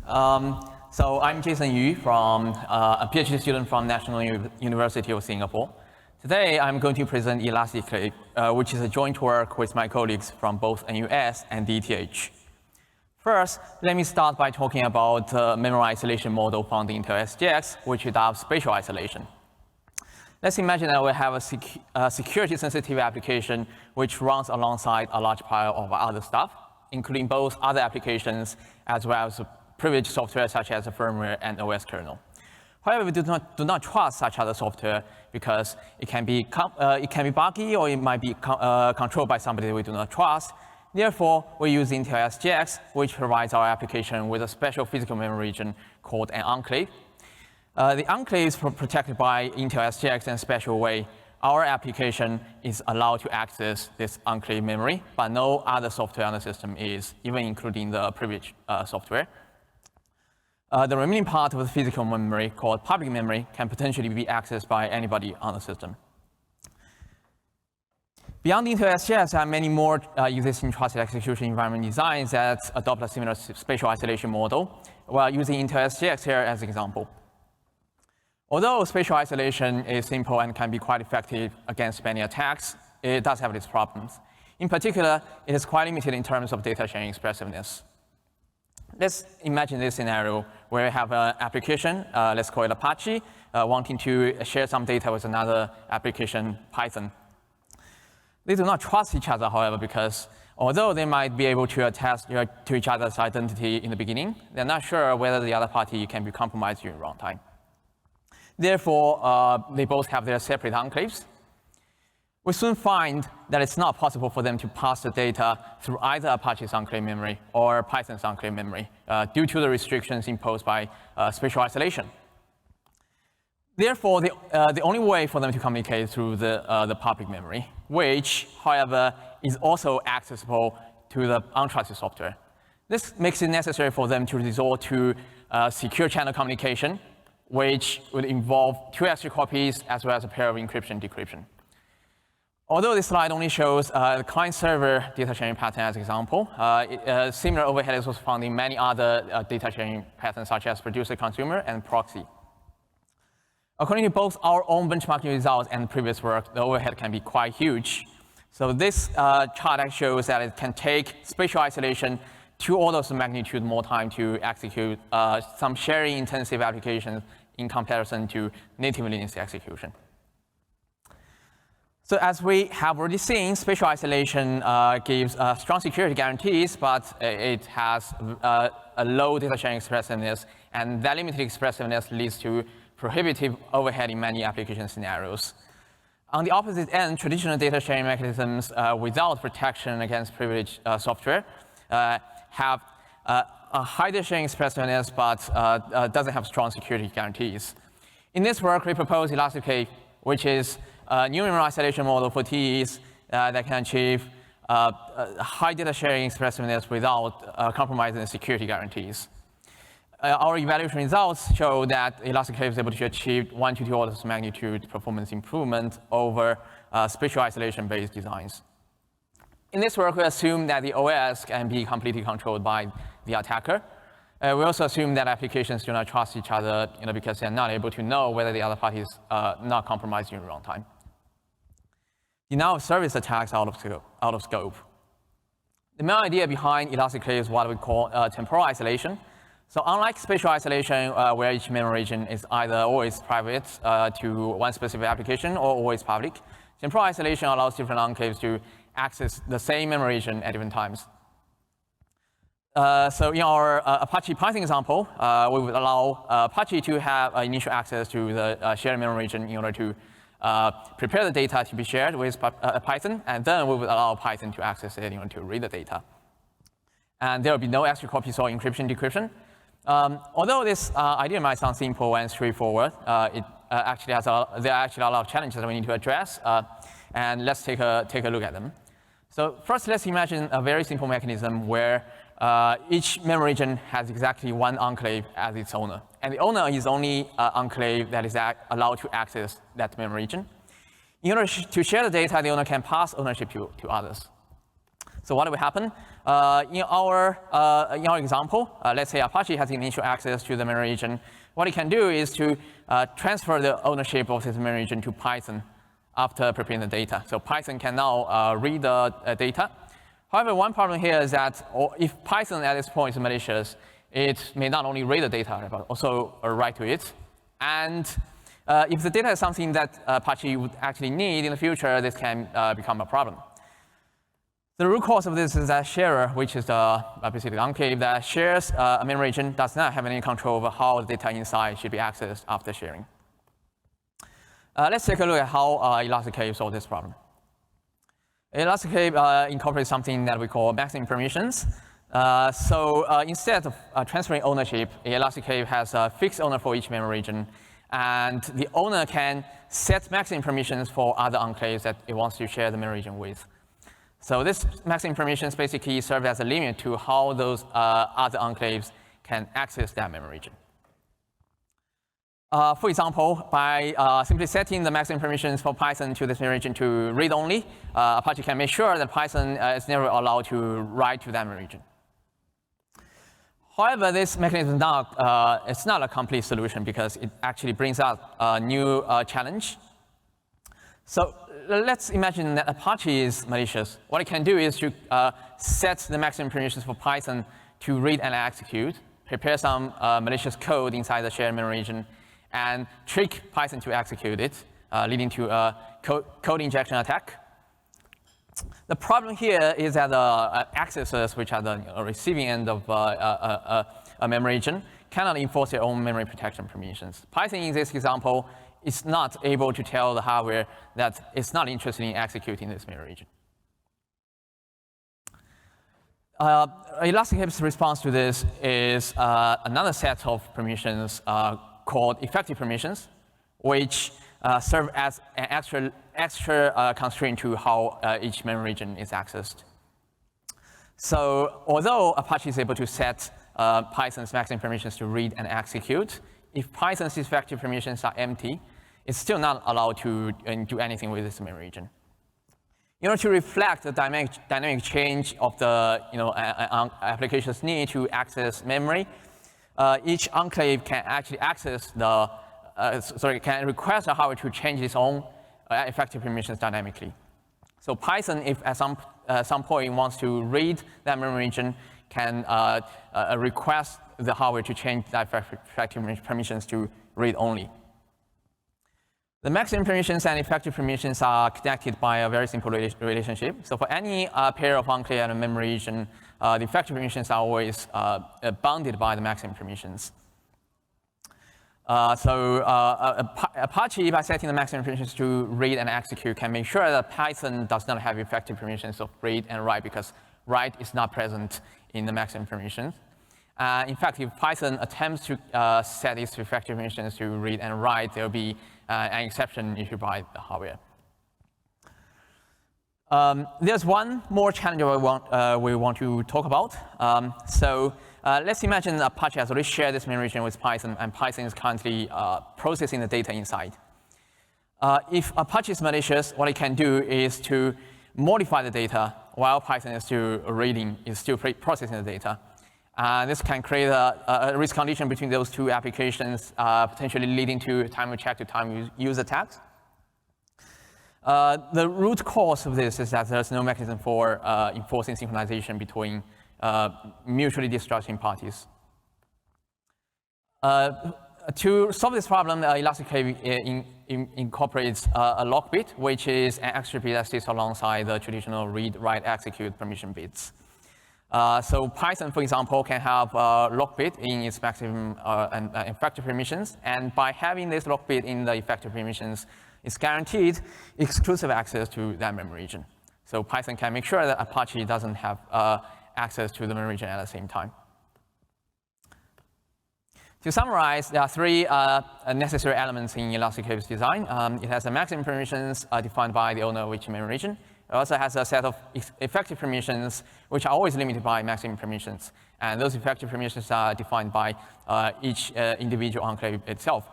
So I'm Jason Yu, from a PhD student from National University of Singapore. Today, I'm going to present Elasticlave, which is a joint work with my colleagues from both NUS and DTH. First, let me start by talking about the memory isolation model found in Intel SGX, which does spatial isolation. Let's imagine that we have a security-sensitive application which runs alongside a large pile of other stuff, including both other applications as well as privileged software such as the firmware and OS kernel. However, we do not trust such other software because it can be buggy or it might be controlled by somebody we do not trust. Therefore, we use Intel SGX, which provides our application with a special physical memory region called an enclave. The enclave is protected by Intel SGX in a special way. Our application is allowed to access this enclave memory, but no other software on the system is, even including the privileged software. The remaining part of the physical memory, called public memory, can potentially be accessed by anybody on the system. Beyond Intel SGX, there are many more existing trusted execution environment designs that adopt a similar spatial isolation model. We're using Intel SGX here as an example. Although spatial isolation is simple and can be quite effective against many attacks, it does have its problems. In particular, it is quite limited in terms of data sharing expressiveness. Let's imagine this scenario where we have an application, let's call it Apache, wanting to share some data with another application, Python. They do not trust each other, however, because although they might be able to attest to each other's identity in the beginning, they're not sure whether the other party can be compromised during runtime. Therefore, they both have their separate enclaves. We soon find that it's not possible for them to pass the data through either Apache's enclave memory or Python's enclave memory due to the restrictions imposed by spatial isolation. Therefore, the only way for them to communicate is through the public memory, which, however, is also accessible to the untrusted software. This makes it necessary for them to resort to secure channel communication, which would involve 2 extra copies as well as a pair of encryption and decryption. Although this slide only shows the client-server data sharing pattern as an example, similar overhead is also found in many other data sharing patterns, such as producer-consumer and proxy. According to both our own benchmarking results and previous work, the overhead can be quite huge. So this chart shows that it can take spatial isolation 2 orders of magnitude more time to execute some sharing-intensive applications in comparison to native Linux execution. So as we have already seen, spatial isolation gives strong security guarantees, but it has a low data sharing expressiveness, and that limited expressiveness leads to prohibitive overhead in many application scenarios. On the opposite end, traditional data sharing mechanisms without protection against privileged software have a high data sharing expressiveness, but doesn't have strong security guarantees. In this work, we propose Elasticlave, which is a new memory isolation model for TEs that can achieve high data sharing expressiveness without compromising the security guarantees. Our evaluation results show that Elasticlave is able to achieve 1 to 2 orders of magnitude performance improvement over spatial isolation-based designs. In this work, we assume that the OS can be completely controlled by the attacker. We also assume that applications do not trust each other, because they're not able to know whether the other party is not compromised during runtime. Denial of service attacks are out of scope. The main idea behind Elasticlave is what we call temporal isolation. So unlike spatial isolation, where each memory region is either always private to one specific application or always public, temporal isolation allows different enclaves to access the same memory region at different times. So in our Apache Python example, we would allow Apache to have initial access to the shared memory region in order to prepare the data to be shared with Python, and then we would allow Python to access it in order to read the data. And there will be no extra copies or encryption, decryption. Although this idea might sound simple and straightforward, there are actually a lot of challenges that we need to address, and let's take a look at them. So first, let's imagine a very simple mechanism where each memory region has exactly one enclave as its owner. And the owner is only enclave that is allowed to access that memory region. In order to share the data, the owner can pass ownership to others. So what will happen? In our example, let's say Apache has initial access to the memory region. What it can do is to transfer the ownership of this memory region to Python after preparing the data. So Python can now read the data. However, one problem here is that if Python at this point is malicious, it may not only read the data, but also write to it. And if the data is something that Apache would actually need in the future, this can become a problem. The root cause of this is that sharer, which is basically the enclave that shares a memory region, does not have any control over how the data inside should be accessed after sharing. Let's take a look at how Elasticlave solves this problem. Elasticlave incorporates something that we call maximum permissions. Instead of transferring ownership, Elasticlave has a fixed owner for each memory region, and the owner can set maximum permissions for other enclaves that it wants to share the memory region with. So this maximum permissions basically serve as a limit to how those other enclaves can access that memory region. For example, by simply setting the maximum permissions for Python to this memory region to read only, Apache can make sure that Python is never allowed to write to that memory region. However, this mechanism it's not a complete solution because it actually brings out a new challenge. So let's imagine that Apache is malicious. What it can do is to set the maximum permissions for Python to read and execute, prepare some malicious code inside the shared memory region, and trick Python to execute it, leading to a code injection attack. The problem here is that the accessors, which are the receiving end of a memory region, cannot enforce their own memory protection permissions. Python, in this example, is not able to tell the hardware that it's not interested in executing this memory region. Elasticlave's response to this is another set of permissions called effective permissions, which serve as an extra constraint to how each memory region is accessed. So although Apache is able to set Python's maximum permissions to read and execute, if Python's effective permissions are empty, it's still not allowed to do anything with this memory region. In order to reflect the dynamic change of the application's need to access memory, each enclave can actually access can request the hardware to change its own effective permissions dynamically. So Python, if at some point wants to read that memory region, can request the hardware to change that effective permissions to read only. The maximum permissions and effective permissions are connected by a very simple relationship. So for any pair of enclave and a memory region, the effective permissions are always bounded by the maximum permissions. Apache, by setting the maximum permissions to read and execute, can make sure that Python does not have effective permissions of read and write, because write is not present in the maximum permissions. In fact, if Python attempts to set its effective permissions to read and write, there will be an exception issued by the hardware. There's one more challenge we want to talk about. Let's imagine Apache has already shared this memory region with Python, and Python is currently processing the data inside. If Apache is malicious, what it can do is to modify the data while Python is still processing the data. This can create a risk condition between those two applications, potentially leading to time check to time use attacks. The root cause of this is that there's no mechanism for enforcing synchronization between mutually distrusting parties. To solve this problem, Elasticlave incorporates a lock bit, which is an extra bit that sits alongside the traditional read, write, execute permission bits. So Python, for example, can have a lock bit in its maximum and effective permissions. And by having this lock bit in the effective permissions, it's guaranteed exclusive access to that memory region. So Python can make sure that Apache doesn't have access to the memory region at the same time. To summarize, there are three necessary elements in Elasticlave's design. It has a maximum permissions defined by the owner of each memory region. It also has a set of effective permissions, which are always limited by maximum permissions. And those effective permissions are defined by each individual enclave itself.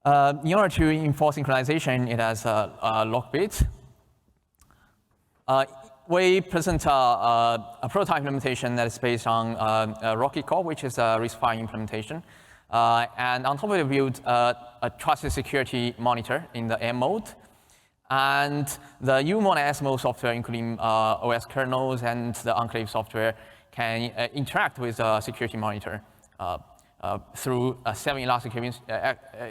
In order to enforce synchronization, it has a lock bit. we present a prototype implementation that is based on Rocket Core, which is a RISC-V implementation. And on top of it, we built a trusted security monitor in the M mode. And the U mode and S mode software, including OS kernels and the Enclave software, can interact with the security monitor through 7 Elasticlave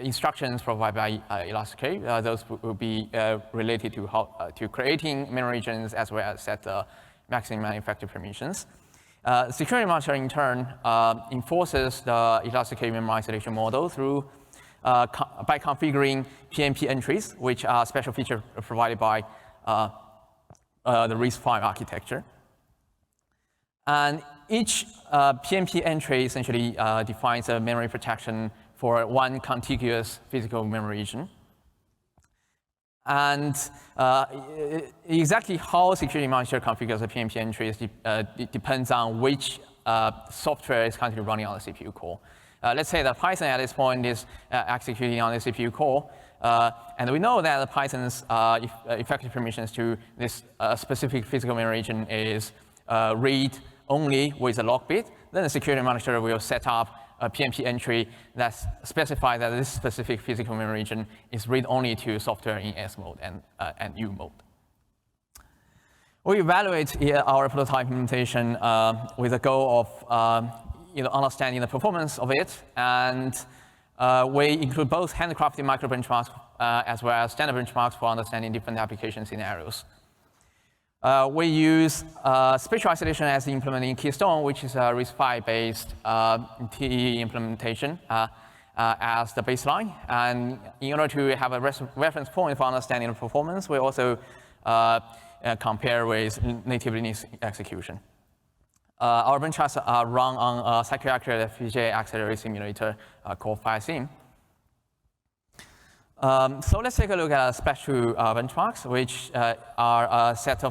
instructions provided by Elasticlave. Those will be related to creating memory regions as well as set the maximum and effective permissions. Security monitor, in turn, enforces the Elasticlave memory isolation model through by configuring PMP entries, which are a special feature provided by the RISC-V architecture. And each PMP entry essentially defines a memory protection for one contiguous physical memory region. And exactly how security monitor configures the PMP entries depends on which software is currently running on the CPU core. Let's say that Python at this point is executing on the CPU core, and we know that the Python's effective permissions to this specific physical memory region is read only with a log bit. Then the security monitor will set up a PMP entry that specifies that this specific physical memory region is read only to software in S mode and U mode. We evaluate our prototype implementation with the goal of understanding the performance of it, and we include both handcrafted micro benchmarks as well as standard benchmarks for understanding different application scenarios. We use spatial isolation as the implementing keystone, which is a RISC-V-based TE implementation as the baseline. And in order to have a reference point for understanding the performance, we also compare with native Linux execution. Our benchmarks are run on a cycle-accurate FPGA accelerator simulator called FireSim. So let's take a look at Spatial benchmarks, which are a set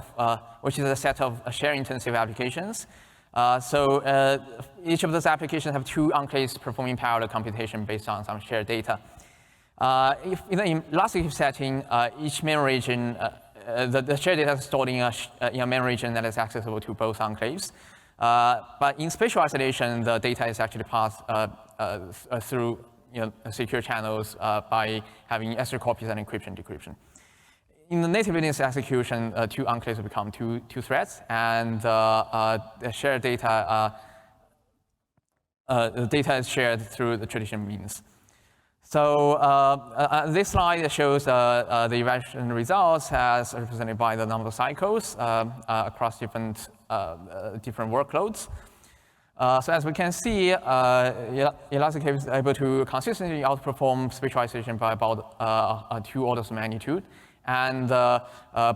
of share-intensive applications. So each of those applications have 2 enclaves performing parallel computation based on some shared data. If in the Elasticlave setting, each memory region, the shared data is stored in a memory region that is accessible to both enclaves. But in spatial isolation, the data is actually passed through secure channels by having extra copies and encryption, decryption. In the native Linux execution, 2 enclaves will become two threads, and the shared data, the data is shared through the traditional means. So this slide shows the evaluation results as represented by the number of cycles across different workloads. So as we can see, Elasticlave is able to consistently outperform spatial isolation by about 2 orders of magnitude, and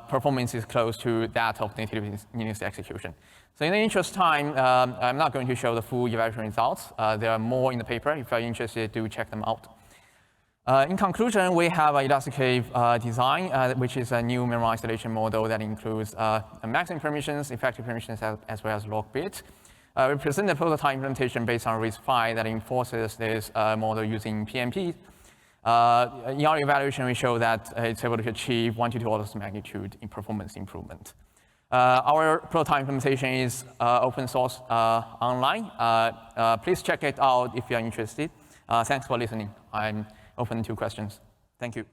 performance is close to that of native Linux execution. So in the interest of time, I'm not going to show the full evaluation results. There are more in the paper. If you're interested, do check them out. In conclusion, we have an Elasticlave design, which is a new memory isolation model that includes maximum permissions, effective permissions, as well as log bit. We present the prototype implementation based on RISC-V that enforces this model using PMP. In our evaluation, we show that it's able to achieve 1 to 2 orders of magnitude in performance improvement. Our prototype implementation is open source online. Please check it out if you're interested. Thanks for listening. I'm open to questions. Thank you.